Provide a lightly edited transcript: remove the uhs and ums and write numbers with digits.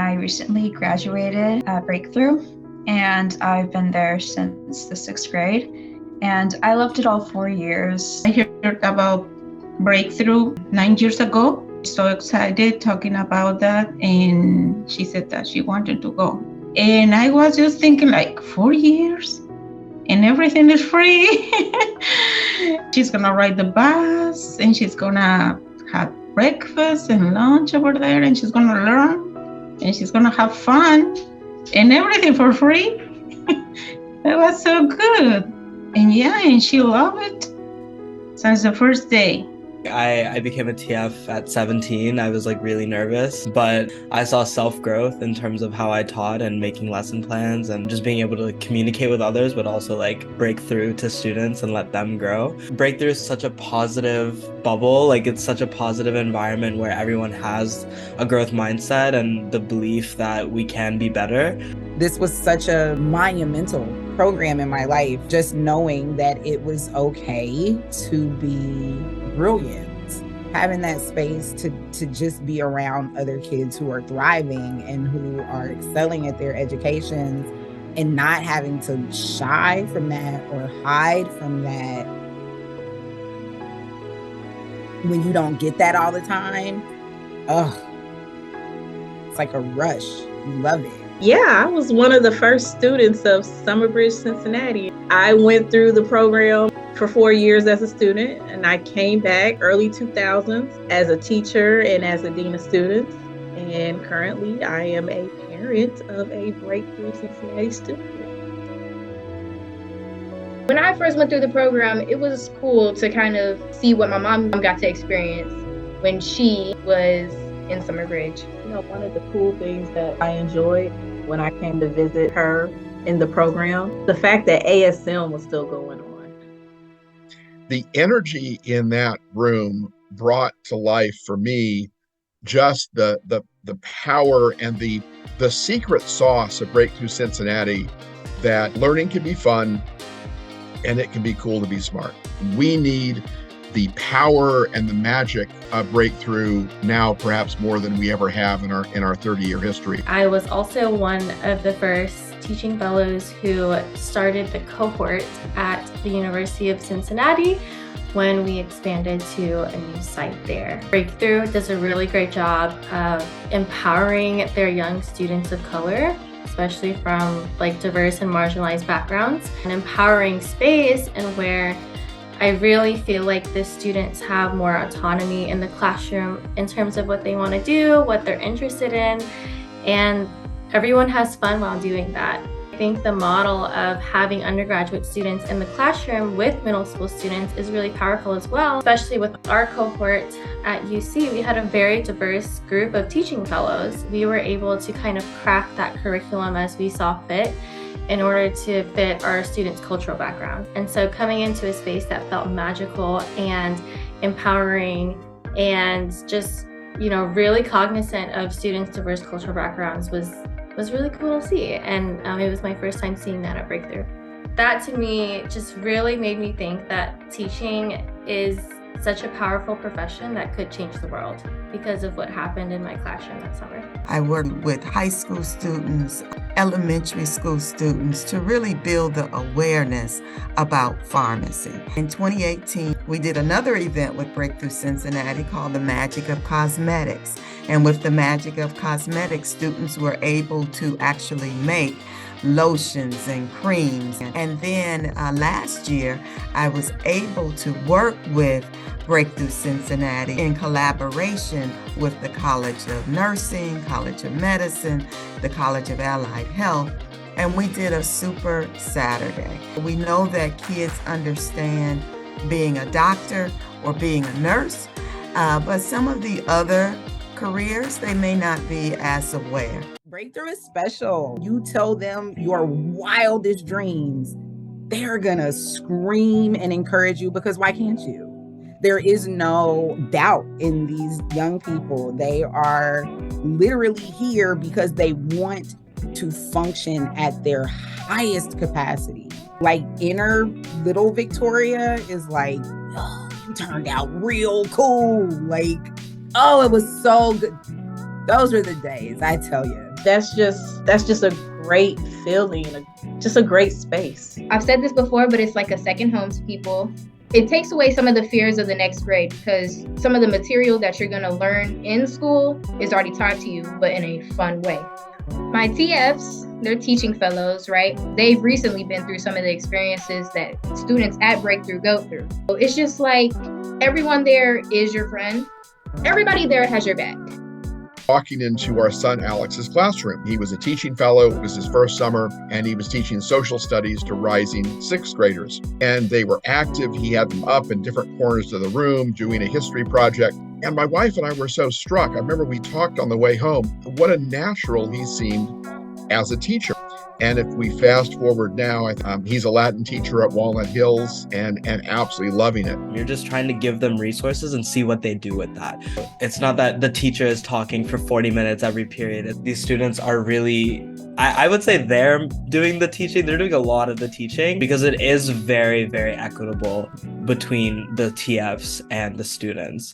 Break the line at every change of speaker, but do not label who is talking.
I recently graduated at Breakthrough, and I've been there since the 6th grade, and I loved it all 4 years.
I heard about Breakthrough 9 years ago. So excited talking about that, and she said that she wanted to go. And I was just thinking, like, 4 years? And everything is free. She's gonna ride the bus, and she's gonna have breakfast and lunch over there, and she's gonna learn, and she's gonna have fun, and everything for free. That was so good. And yeah, and she loved it since the first day.
I became a TF at 17. I was really nervous, but I saw self-growth in terms of how I taught and making lesson plans and just being able to communicate with others, but also break through to students and let them grow. Breakthrough is such a positive bubble. It's such a positive environment where everyone has a growth mindset and the belief that we can be better.
This was such a monumental program in my life, just knowing that it was okay to be brilliant, having that space to just be around other kids who are thriving and who are excelling at their educations and not having to shy from that or hide from that. When you don't get that all the time, it's like a rush. You love it.
Yeah, I was one of the first students of Summerbridge, Cincinnati. I went through the program for 4 years as a student, and I came back early 2000s as a teacher and as a dean of students. And currently, I am a parent of a Breakthrough Cincinnati student.
When I first went through the program, it was cool to kind of see what my mom got to experience when she was in Summerbridge.
One of the cool things that I enjoyed when I came to visit her in the program, the fact that ASM was still going on.
The energy in that room brought to life for me just the power and the secret sauce of Breakthrough Cincinnati, that learning can be fun and it can be cool to be smart. We need the power and the magic of Breakthrough now, perhaps more than we ever have in our 30-year history.
I was also one of the first teaching fellows who started the cohort at the University of Cincinnati when we expanded to a new site there. Breakthrough does a really great job of empowering their young students of color, especially from diverse and marginalized backgrounds, and empowering space and where I really feel like the students have more autonomy in the classroom in terms of what they want to do, what they're interested in, and everyone has fun while doing that. I think the model of having undergraduate students in the classroom with middle school students is really powerful as well, especially with our cohort at UC. We had a very diverse group of teaching fellows. We were able to kind of craft that curriculum as we saw fit in order to fit our students' cultural background. And so coming into a space that felt magical and empowering and just, really cognizant of students' diverse cultural backgrounds was really cool to see. And it was my first time seeing that at Breakthrough. That to me just really made me think that teaching is such a powerful profession that could change the world because of what happened in my classroom that summer.
I worked with high school students, elementary school students to really build the awareness about pharmacy. In 2018, we did another event with Breakthrough Cincinnati called The Magic of Cosmetics. And with The Magic of Cosmetics, students were able to actually make lotions and creams. And then last year, I was able to work with Breakthrough Cincinnati in collaboration with the College of Nursing, College of Medicine, the College of Allied Health, and we did a super Saturday. We know that kids understand being a doctor or being a nurse, but some of the other careers, they may not be as aware.
Breakthrough is special. You tell them your wildest dreams, they're gonna scream and encourage you, because why can't you? There is no doubt in these young people. They are literally here because they want to function at their highest capacity. Inner little Victoria is oh, you turned out real cool. Oh, it was so good. Those were the days, I tell you.
That's just a great feeling, just a great space.
I've said this before, but it's like a second home to people. It takes away some of the fears of the next grade because some of the material that you're going to learn in school is already taught to you, but in a fun way. My TFs, they're teaching fellows, right? They've recently been through some of the experiences that students at Breakthrough go through. So it's just like everyone there is your friend. Everybody there has your back.
Walking into our son Alex's classroom. He was a teaching fellow. It was his first summer, and he was teaching social studies to rising sixth graders. And they were active. He had them up in different corners of the room doing a history project. And my wife and I were so struck. I remember we talked on the way home, what a natural he seemed as a teacher. And if we fast forward now, he's a Latin teacher at Walnut Hills and absolutely loving it.
You're just trying to give them resources and see what they do with that. It's not that the teacher is talking for 40 minutes every period. These students are really, I would say they're doing the teaching. They're doing a lot of the teaching because it is very, very equitable between the TFs and the students.